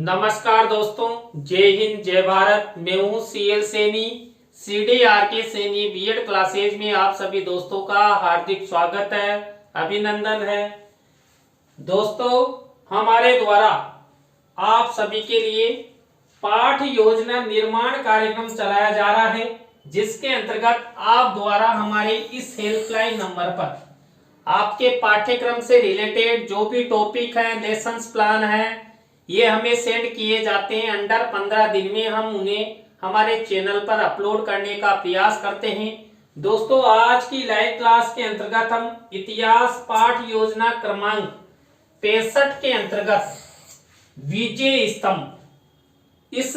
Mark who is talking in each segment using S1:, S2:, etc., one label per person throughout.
S1: नमस्कार दोस्तों, जय हिंद जय भारत। मैं हूं CL Saini, CDRK Saini BEd classes में आप सभी दोस्तों का हार्दिक स्वागत है, अभिनंदन है। दोस्तों, हमारे द्वारा आप सभी के लिए पाठ योजना निर्माण कार्यक्रम चलाया जा रहा है, जिसके अंतर्गत आप द्वारा हमारे इस हेल्पलाइन नंबर पर आपके पाठ्यक्रम से रिलेटेड जो भी टॉपिक है, लेसन्स प्लान है, ये हमें सेंड किए जाते हैं। अंडर 15 दिन में हम उन्हें हमारे चैनल पर अपलोड करने का प्रयास करते हैं। दोस्तों, आज की लाइव क्लास के अंतर्गत हम इतिहास पाठ योजना क्रमांक 65 के अंतर्गत विजय स्तंभ, इस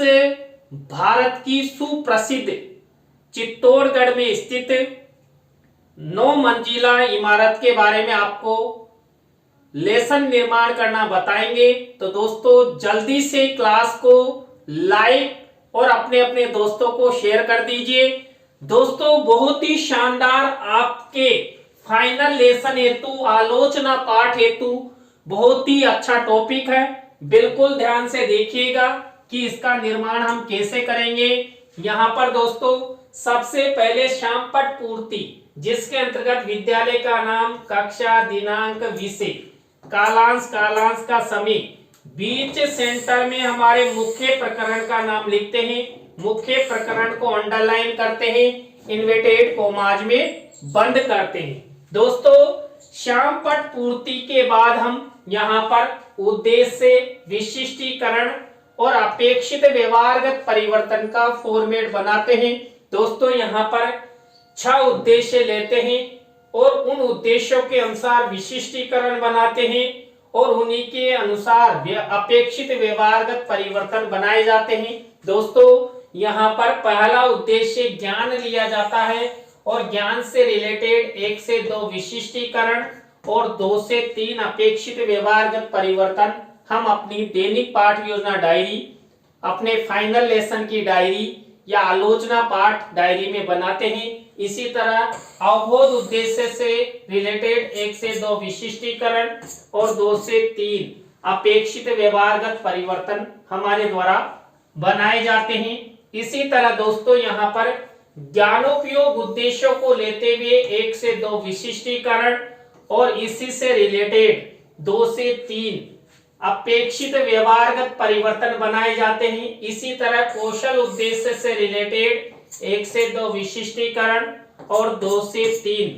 S1: भारत की सुप्रसिद्ध चित्तौड़गढ़ में स्थित 9 मंजिला इमारत के बारे में आपको लेसन निर्माण करना बताएंगे। तो दोस्तों, जल्दी से क्लास को लाइक और अपने अपने दोस्तों को शेयर कर दीजिए। दोस्तों, बहुत ही शानदार आपके फाइनल लेसन हेतु, आलोचना पाठ हेतु बहुत ही अच्छा टॉपिक है। बिल्कुल ध्यान से देखिएगा कि इसका निर्माण हम कैसे करेंगे। यहाँ पर दोस्तों, सबसे पहले श्यामपट्ट पूर्ति, जिसके अंतर्गत विद्यालय का नाम, कक्षा, दिनांक, विषय, कालांश का समय, बीच सेंटर में हमारे मुख्य प्रकरण का नाम लिखते हैं, मुख्य प्रकरण को अंडरलाइन करते हैं, इन्वर्टेड कॉमाज में बंद करते हैं। दोस्तों, श्यामपट्ट पूर्ति के बाद हम यहाँ पर उद्देश्य, विशिष्टीकरण और अपेक्षित व्यवहारगत परिवर्तन का फॉर्मेट बनाते हैं। दोस्तों, यहाँ पर 6 उद्देश्य लेते हैं और उन उद्देश्यों के अनुसार विशिष्टीकरण बनाते हैं और उन्हीं के अनुसार अपेक्षित व्यवहारगत परिवर्तन बनाए जाते हैं। दोस्तों, यहाँ पर पहला उद्देश्य ज्ञान लिया जाता है और ज्ञान से रिलेटेड 1 से 2 विशिष्टीकरण और 2 से 3 अपेक्षित व्यवहारगत परिवर्तन हम अपनी दैनिक पाठ योजना डायरी, अपने फाइनल लेसन की डायरी या आलोचना पाठ डायरी में बनाते हैं। इसी तरह अवबोध उद्देश्य से रिलेटेड 1 से 2 विशिष्टीकरण और 2 से 3 अपेक्षित व्यवहारगत परिवर्तन हमारे द्वारा बनाए जाते हैं। इसी तरह दोस्तों, यहाँ पर ज्ञानोपयोग उद्देश्यों को लेते हुए 1 से 2 विशिष्टीकरण और इसी से रिलेटेड 2 से 3 अपेक्षित व्यवहारगत परिवर्तन बनाए जाते हैं। इसी तरह कौशल उद्देश्य से रिलेटेड 1 से 2 विशिष्टीकरण और 2 से 3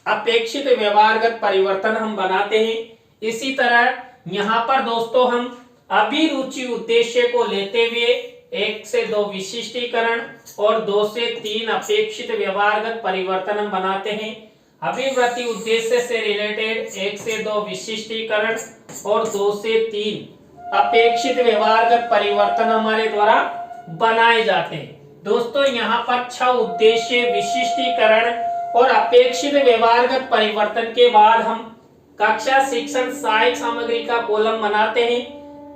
S1: अपेक्षित व्यवहारगत परिवर्तन हम बनाते हैं। इसी तरह यहाँ पर दोस्तों, हम अभिरुचि उद्देश्य को लेते हुए 1 से 2 विशिष्टीकरण और 2 से 3 अपेक्षित व्यवहारगत परिवर्तन हम बनाते हैं। अभिवृत्ति उद्देश्य से रिलेटेड 1 से 2 विशिष्टीकरण और 2 से 3 अपेक्षित व्यवहारगत परिवर्तन हमारे द्वारा बनाए जाते हैं। दोस्तों, यहाँ पर 6 उद्देश्य, विशिष्टीकरण और अपेक्षित व्यवहारगत परिवर्तन के बाद हम कक्षा शिक्षण सहायक सामग्री का कॉलम बनाते हैं।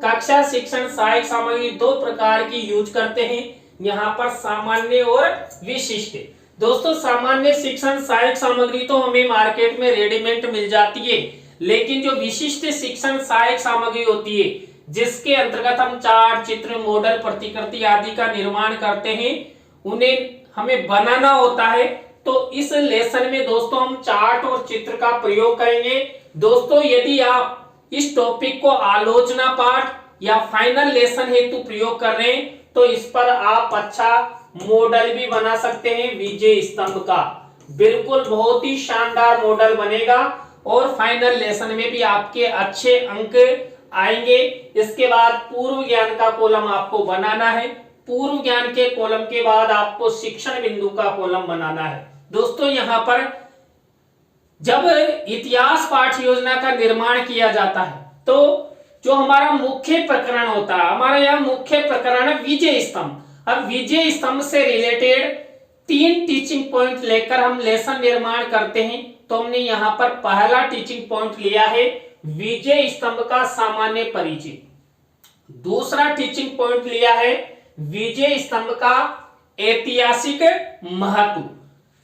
S1: कक्षा शिक्षण सहायक सामग्री 2 प्रकार की यूज करते हैं, यहाँ पर सामान्य और विशिष्ट। दोस्तों, सामान्य शिक्षण सहायक सामग्री तो हमें मार्केट में रेडीमेड मिल जाती है, लेकिन जो विशिष्ट शिक्षण सहायक सामग्री होती है, जिसके अंतर्गत हम चार्ट, चित्र, मॉडल, प्रतिकृति आदि का निर्माण करते हैं, उन्हें हमें बनाना होता है। तो इस लेसन में दोस्तों हम चार्ट और चित्र का प्रयोग करेंगे। दोस्तों, यदि आप इस टॉपिक को आलोचना पाठ या फाइनल लेसन हेतु प्रयोग कर रहे हैं, तो इस पर आप अच्छा मॉडल भी बना सकते हैं विजय स्तंभ का। बिल्कुल बहुत ही शानदार मॉडल बनेगा और फाइनल लेसन में भी आपके अच्छे अंक आएंगे। इसके बाद पूर्व ज्ञान का कॉलम आपको बनाना है। पूर्व ज्ञान के कॉलम के बाद आपको शिक्षण बिंदु का कॉलम बनाना है। दोस्तों, यहाँ पर जब इतिहास पाठ योजना का निर्माण किया जाता है, तो जो हमारा मुख्य प्रकरण होता है, हमारा यहाँ मुख्य प्रकरण है विजय स्तंभ। अब विजय स्तंभ से रिलेटेड 3 टीचिंग पॉइंट लेकर हम लेसन निर्माण करते हैं। तो हमने यहाँ पर पहला टीचिंग पॉइंट लिया है विजय स्तंभ का सामान्य परिचय। दूसरा टीचिंग पॉइंट लिया है विजय स्तंभ का ऐतिहासिक महत्व।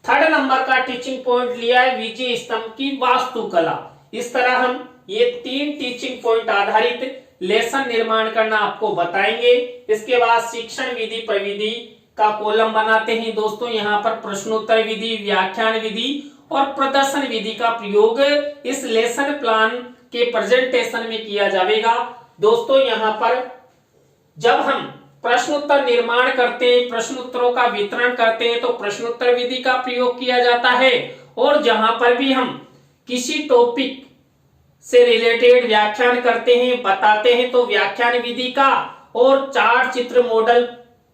S1: थर्ड नंबर का टीचिंग पॉइंट लिया है विजय स्तंभ की वास्तुकला। इस तरह हम ये 3 टीचिंग पॉइंट आधारित लेसन निर्माण करना आपको बताएंगे। इसके बाद शिक्षण विधि प्रविधि का कॉलम बनाते हैं दोस्तों। यहाँ पर प्रश्नोत्तर विधि, व्याख्यान विधि और प्रदर्शन विधि का प्रयोग इस लेसन प्लान के प्रेजेंटेशन में किया जाएगा। दोस्तों यहाँ पर जब हम प्रश्नोत्तर निर्माण करते हैं, प्रश्नोत्तरों का वितरण करते हैं, तो प्रश्नोत्तर विधि का प्रयोग किया जाता है। और जहां पर भी हम किसी टॉपिक से रिलेटेड व्याख्यान करते हैं, बताते हैं, तो व्याख्यान विधि का, और चार्ट चित्र मॉडल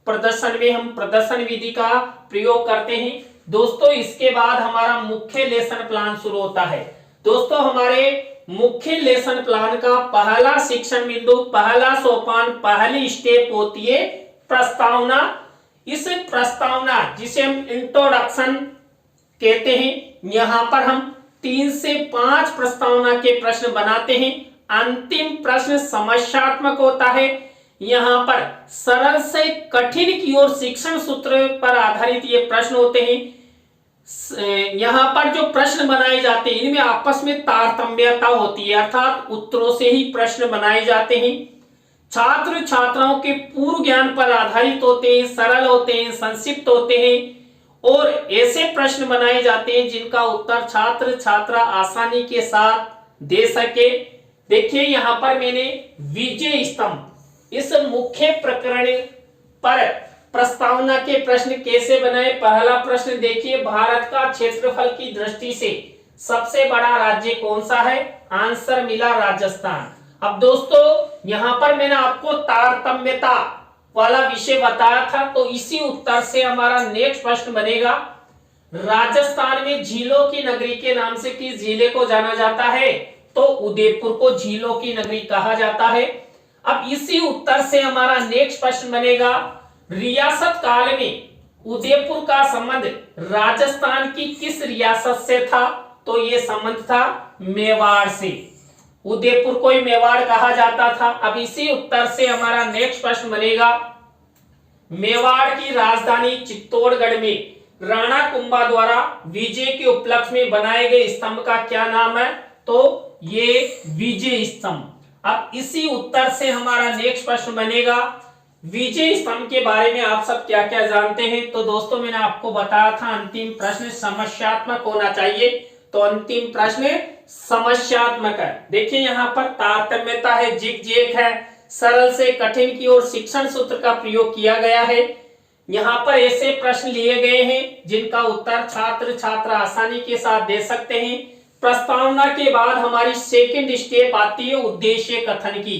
S1: प्रदर्शन में हम प्रदर्शन विधि का प्रयोग करते हैं दोस्तों। इसके बाद हमारा मुख्य लेसन प्लान शुरू होता है। दोस्तों हमारे मुख्य लेसन प्लान का पहला शिक्षण बिंदु, पहला सोपान, पहली स्टेप होती है प्रस्तावना। इस प्रस्तावना जिसे हम इंट्रोडक्शन कहते हैं, यहाँ पर हम 3 से 5 प्रस्तावना के प्रश्न बनाते हैं। अंतिम प्रश्न समस्यात्मक होता है। यहाँ पर सरल से कठिन की ओर शिक्षण सूत्र पर आधारित ये प्रश्न होते हैं। यहाँ पर जो प्रश्न बनाए जाते हैं इनमें आपस में तारतम्यता होती है, अर्थात उत्तरों से ही प्रश्न बनाए जाते हैं। छात्र छात्राओं के पूर्व ज्ञान पर आधारित होते हैं, सरल होते हैं, संक्षिप्त होते हैं और ऐसे प्रश्न बनाए जाते हैं जिनका उत्तर छात्र छात्रा आसानी के साथ दे सके। देखिए यहाँ पर मैंने विजय स्तंभ इस मुख्य प्रकरण पर प्रस्तावना के प्रश्न कैसे बनाए। पहला प्रश्न देखिए, भारत का क्षेत्रफल की दृष्टि से सबसे बड़ा राज्य कौन सा है? आंसर मिला राजस्थान। अब दोस्तों यहाँ पर मैंने आपको तारतम्यता वाला विषय बताया था, तो इसी उत्तर से हमारा नेक्स्ट प्रश्न बनेगा, राजस्थान में झीलों की नगरी के नाम से किस जिले को जाना जाता है? तो उदयपुर को झीलों की नगरी कहा जाता है। अब इसी उत्तर से हमारा नेक्स्ट प्रश्न बनेगा, रियासत काल में उदयपुर का संबंध राजस्थान की किस रियासत से था? तो ये संबंध था मेवाड़ से। उदयपुर को ही मेवाड़ कहा जाता था। अब इसी उत्तर से हमारा नेक्स्ट प्रश्न बनेगा, मेवाड़ की राजधानी चित्तौड़गढ़ में राणा कुंभा द्वारा विजय के उपलक्ष्य में बनाए गए स्तंभ का क्या नाम है? तो ये विजय स्तंभ। अब इसी उत्तर से हमारा नेक्स्ट प्रश्न बनेगा, विजय स्तंभ के बारे में आप सब क्या क्या जानते हैं? तो दोस्तों मैंने आपको बताया था अंतिम प्रश्न समस्यात्मक होना चाहिए, तो अंतिम प्रश्न समस्यात्मक है। देखिए यहाँ पर तारतम्यता है, जिग-जैग है, सरल से कठिन की ओर शिक्षण सूत्र का प्रयोग किया गया है। यहाँ पर ऐसे प्रश्न लिए गए हैं जिनका उत्तर छात्र छात्रा आसानी के साथ दे सकते हैं। प्रस्तावना के बाद हमारी सेकंड स्टेप आती है उद्देश्य कथन की।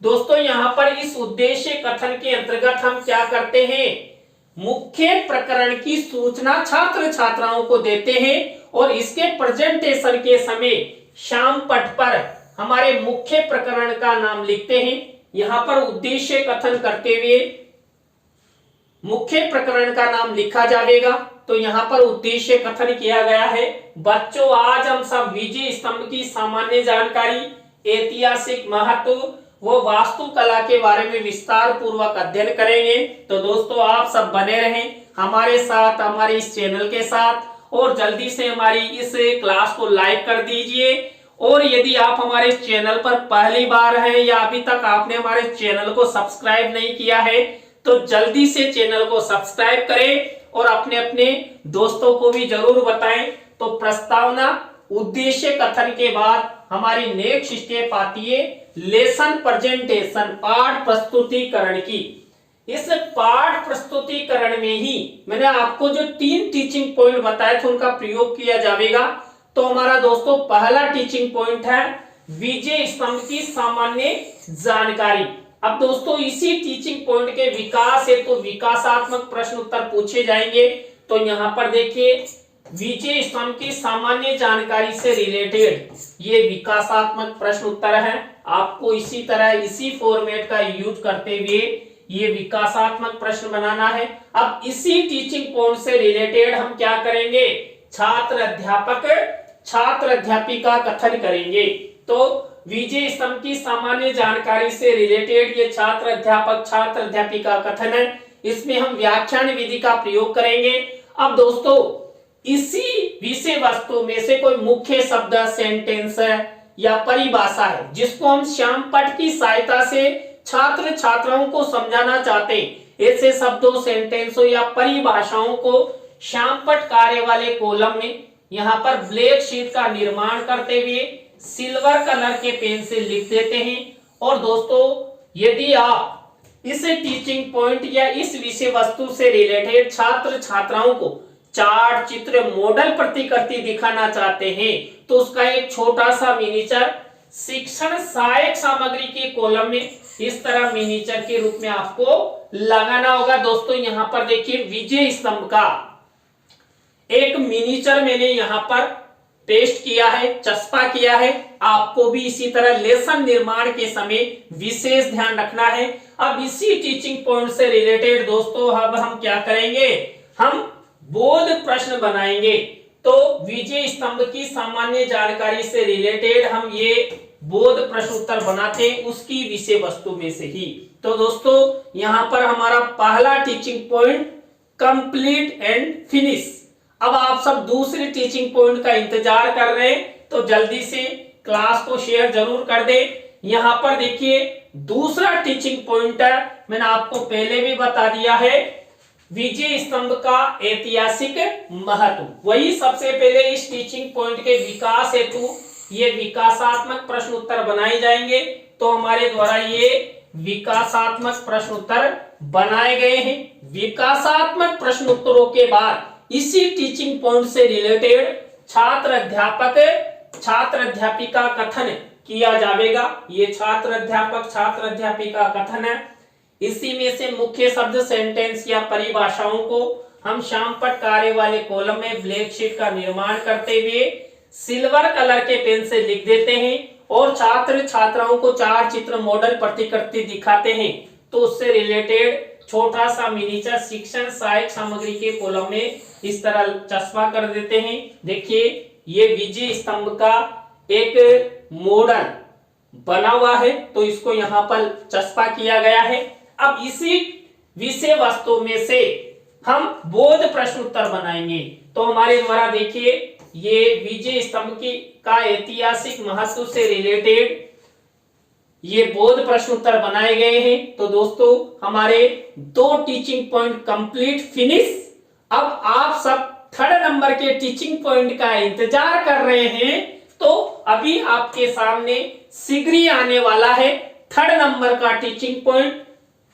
S1: दोस्तों यहाँ पर इस उद्देश्य कथन के अंतर्गत हम क्या करते हैं, मुख्य प्रकरण की सूचना छात्र छात्राओं को देते हैं और इसके प्रेजेंटेशन के समय शाम पट पर हमारे मुख्य प्रकरण का नाम लिखते हैं। यहाँ पर उद्देश्य कथन करते हुए मुख्य प्रकरण का नाम लिखा जाएगा। तो यहाँ पर उद्देश्य कथन किया गया है, बच्चों आज हम सब विजय स्तंभ की सामान्य जानकारी, ऐतिहासिक महत्व वो वास्तुकला के बारे में विस्तार पूर्वक अध्ययन करेंगे। तो दोस्तों आप सब बने रहें हमारे साथ, हमारे इस चैनल के साथ, और जल्दी से हमारी इस क्लास को लाइक कर दीजिए। और यदि आप हमारे चैनल पर पहली बार हैं या अभी तक आपने हमारे चैनल को सब्सक्राइब नहीं किया है, तो जल्दी से चैनल को सब्सक्राइब करें और अपने अपने दोस्तों को भी जरूर बताएं। तो प्रस्तावना उद्देश्य कथन के बाद हमारी नेक्स्ट स्टेप आती है लेसन प्रेजेंटेशन, पाठ प्रस्तुतिकरण की। इस पाठ प्रस्तुतिकरण में ही मैंने आपको जो 3 टीचिंग पॉइंट बताए थे उनका प्रयोग किया जाएगा। तो हमारा दोस्तों पहला टीचिंग पॉइंट है विजय स्तंभ की सामान्य जानकारी। अब दोस्तों इसी टीचिंग पॉइंट के विकास है तो विकासात्मक प्रश्न उत्तर पूछे जाएंगे। तो यहाँ पर देखिए विजय स्तंभ की सामान्य जानकारी से रिलेटेड ये विकासात्मक प्रश्न उत्तर है। आपको इसी तरह इसी फॉर्मेट का यूज करते हुए ये विकासात्मक प्रश्न बनाना है। अब इसी टीचिंग पॉइंट से रिलेटेड हम क्या करेंगे, छात्र अध्यापक छात्र अध्यापिका कथन करेंगे। तो विजय स्तंभ की सामान्य जानकारी से रिलेटेड ये छात्र अध्यापक छात्र अध्यापिका कथन है, इसमें हम व्याख्यान विधि का प्रयोग करेंगे। अब दोस्तों इसी विषय वस्तु में से कोई मुख्य शब्द, सेंटेंस या परिभाषा है जिसको हम श्यामपट्ट की सहायता से छात्र छात्राओं को समझाना चाहते हैं। ऐसे शब्दों, सेंटेंसों या परिभाषाओं को श्यामपट्ट कार्य वाले कॉलम में यहाँ पर ब्लैक शीट का निर्माण करते हुए सिल्वर कलर के पेन से लिख देते हैं। और दोस्तों, यदि आप इस टीचिंग पॉइंट या इस विषय वस्तु से रिलेटेड छात्र छात्राओं को चार्ट, चित्र, मॉडल प्रतिकृति दिखाना चाहते हैं तो उसका एक छोटा सा मिनीचर शिक्षण सहायक सामग्री के कॉलम में इस तरह मिनीचर के रूप में आपको लगाना होगा। दोस्तों, यहाँ पर देखिए विजय स्तंभ का एक मिनीचर मैंने यहाँ पर पेस्ट किया है, चस्पा किया है। आपको भी इसी तरह लेसन निर्माण के समय विशेष ध्यान रखना है। अब इसी टीचिंग पॉइंट से रिलेटेड दोस्तों अब हम क्या करेंगे, हम बोध प्रश्न बनाएंगे। तो विजय स्तंभ की सामान्य जानकारी से रिलेटेड हम ये बोध प्रश्न उत्तर बनाते हैं उसकी विषय वस्तु में से ही। तो दोस्तों, यहाँ पर हमारा पहला teaching point complete and finish. अब आप सब दूसरी टीचिंग पॉइंट का इंतजार कर रहे हैं तो जल्दी से क्लास को शेयर जरूर कर दे। यहाँ पर देखिए दूसरा टीचिंग पॉइंट है, मैंने आपको पहले भी बता दिया है, विजय स्तंभ का ऐतिहासिक महत्व। वही सबसे पहले इस टीचिंग पॉइंट के विकास हेतु ये विकासात्मक प्रश्न उत्तर बनाए जाएंगे। तो हमारे द्वारा ये विकासात्मक प्रश्न उत्तर बनाए गए हैं। विकासात्मक प्रश्न उत्तरों के बाद इसी टीचिंग पॉइंट से रिलेटेड छात्र अध्यापक छात्र अध्यापिका कथन किया जाएगा। ये छात्र अध्यापक छात्र अध्यापिका कथन है। इसी में से मुख्य शब्द, सेंटेंस या परिभाषाओं को हम श्यामपट्ट कार्य वाले कॉलम में ब्लैक शीट का निर्माण करते हुए सिल्वर कलर के पेन से लिख देते हैं और छात्र छात्राओं को चार चित्र, मॉडल प्रतिकृति दिखाते हैं। तो उससे रिलेटेड छोटा सा मिनीचर शिक्षण सहायक सामग्री के कॉलम में इस तरह चस्पा कर देते हैं। देखिए ये विजय स्तंभ का एक मॉडल बना हुआ है तो इसको यहाँ पर चस्पा किया गया है। अब इसी विषय वस्तु में से हम बोध प्रश्न उत्तर बनाएंगे। तो हमारे द्वारा देखिए ये विजय स्तंभ की का ऐतिहासिक महत्व से रिलेटेड ये बोध प्रश्न उत्तर बनाए गए हैं। तो दोस्तों हमारे दो टीचिंग पॉइंट कंप्लीट फिनिश। अब आप सब थर्ड नंबर के टीचिंग पॉइंट का इंतजार कर रहे हैं तो अभी आपके सामने शीघ्र ही आने वाला है थर्ड नंबर का टीचिंग पॉइंट।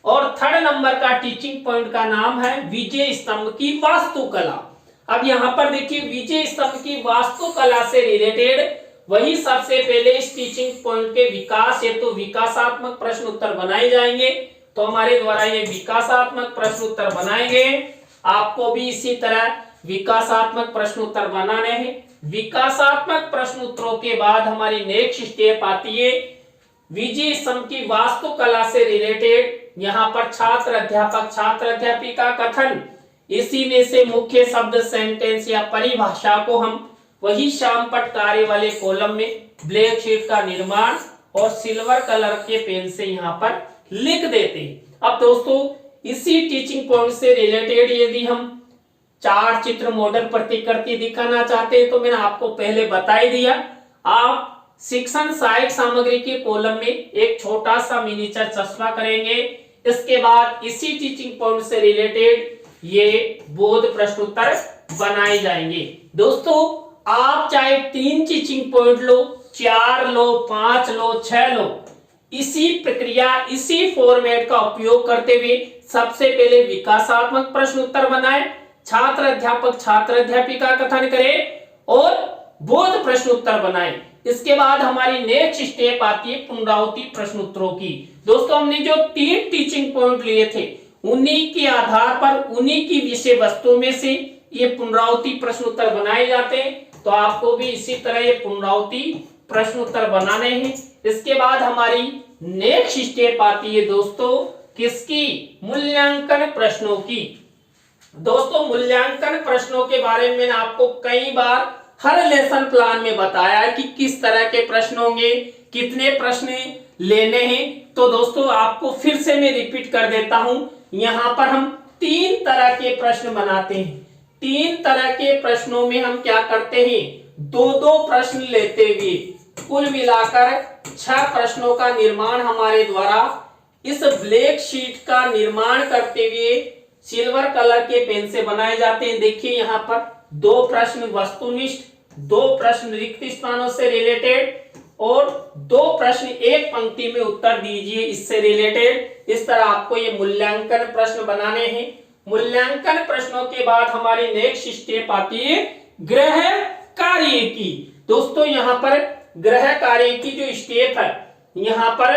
S1: और थर्ड नंबर का टीचिंग पॉइंट का नाम है विजय स्तंभ की वास्तुकला। अब यहाँ पर देखिए विजय स्तंभ की वास्तुकला से रिलेटेड वही सबसे पहले इस टीचिंग पॉइंट के विकास हेतु विकासात्मक प्रश्न उत्तर बनाए जाएंगे। तो हमारे द्वारा ये विकासात्मक प्रश्न उत्तर बनाए गए। आपको भी इसी तरह विकासात्मक प्रश्न उत्तर बनाने हैं। विकासात्मक प्रश्न उत्तरों के बाद हमारी नेक्स्ट स्टेप आती है विजय स्तंभ की वास्तुकला से रिलेटेड यहाँ पर छात्र अध्यापक छात्र अध्यापिका कथन। इसी में से मुख्य शब्द, सेंटेंस या परिभाषा को हम वही श्यामपट्ट कार्य वाले कॉलम में ब्लैक शीट का निर्माण और सिल्वर कलर के पेन से यहाँ पर लिख देते हैं। अब दोस्तों इसी टीचिंग पॉइंट से रिलेटेड यदि हम चार चित्र, मॉडल प्रतिकृति दिखाना चाहते हैं तो मैंने आपको पहले बता ही दिया, आप शिक्षण सहायक सामग्री के कॉलम में एक छोटा सा मिनीचर चस्पा करेंगे। इसके बाद इसी टीचिंग पॉइंट से रिलेटेड ये बोध प्रश्न उत्तर बनाए जाएंगे। दोस्तों आप चाहे 3 टीचिंग पॉइंट लो, 4 लो, 5 लो, 6 लो, इसी प्रक्रिया इसी फॉर्मेट का उपयोग करते हुए सबसे पहले विकासात्मक प्रश्न उत्तर बनाए, छात्र अध्यापक छात्र अध्यापिका कथन करे और बोध प्रश्न उत्तर बनाए। इसके बाद हमारी नेक्स्ट स्टेप आती है पुनरावृत्ति प्रश्न उत्तरों की। दोस्तों हमने जो 3 टीचिंग पॉइंट लिए थे उन्हीं के आधार पर उन्हीं की विषय वस्तु में से ये पुनरावृत्ति प्रश्न उत्तर बनाए जाते हैं। तो आपको भी इसी तरह ये पुनरावृत्ति प्रश्न उत्तर बनाने हैं। इसके बाद हमारी नेक्स्ट स्टेप आती है दोस्तों किसकी, मूल्यांकन प्रश्नों की। दोस्तों मूल्यांकन प्रश्नों के बारे में मैंने आपको कई बार हर लेसन प्लान में बताया है कि किस तरह के प्रश्न होंगे, कितने प्रश्न लेने हैं। तो दोस्तों आपको फिर से मैं रिपीट कर देता हूं, यहाँ पर हम 3 तरह के प्रश्न बनाते हैं। 3 तरह के प्रश्नों में हम क्या करते हैं, 2-2 प्रश्न लेते हुए कुल मिलाकर 6 प्रश्नों का निर्माण हमारे द्वारा इस ब्लैक शीट का निर्माण करते हुए सिल्वर कलर के पेन से बनाए जाते हैं। देखिए यहाँ पर 2 प्रश्न वस्तुनिष्ठ, 2 प्रश्न रिक्त स्थानों से रिलेटेड और 2 प्रश्न एक पंक्ति में उत्तर दीजिए इससे रिलेटेड। इस तरह आपको ये मूल्यांकन प्रश्न बनाने हैं। मूल्यांकन प्रश्नों के बाद हमारी नेक्स्ट स्टेप आती है गृह कार्य की। दोस्तों यहाँ पर गृह कार्य की जो स्टेप है, यहाँ पर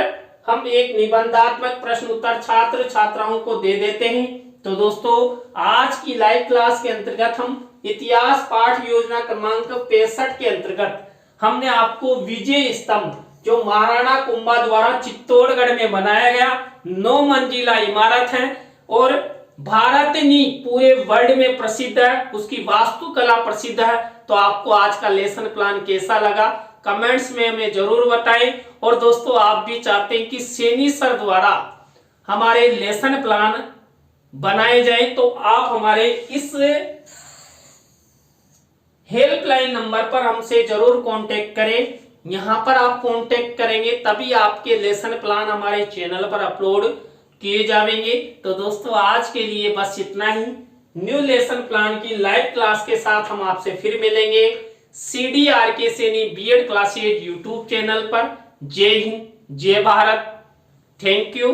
S1: हम एक निबंधात्मक प्रश्न उत्तर छात्र छात्राओं को दे देते हैं। तो दोस्तों आज की लाइव क्लास के अंतर्गत हम इतिहास पाठ योजना क्रमांक 65 के अंतर्गत हमने आपको विजय स्तंभ जो महाराणा कुंभा द्वारा चित्तौड़गढ़ में बनाया गया 9 मंजिला इमारत है और भारत नहीं पूरे वर्ल्ड में प्रसिद्ध है, उसकी वास्तुकला प्रसिद्ध है। तो आपको आज का लेसन प्लान कैसा लगा कमेंट्स में हमें जरूर बताएं। और दोस्तों आप भी चाहते हैं कि सैनी सर द्वारा हमारे लेसन प्लान बनाए जाए तो आप हमारे इस हेल्पलाइन नंबर पर हमसे जरूर कांटेक्ट करें। यहां पर आप कांटेक्ट करेंगे तभी आपके लेसन प्लान हमारे चैनल पर अपलोड किए जाएंगे। तो दोस्तों आज के लिए बस इतना ही। न्यू लेसन प्लान की लाइव क्लास के साथ हम आपसे फिर मिलेंगे CDRK Saini BEd classes YouTube channel पर। जय हिंद, जय भारत, थैंक यू।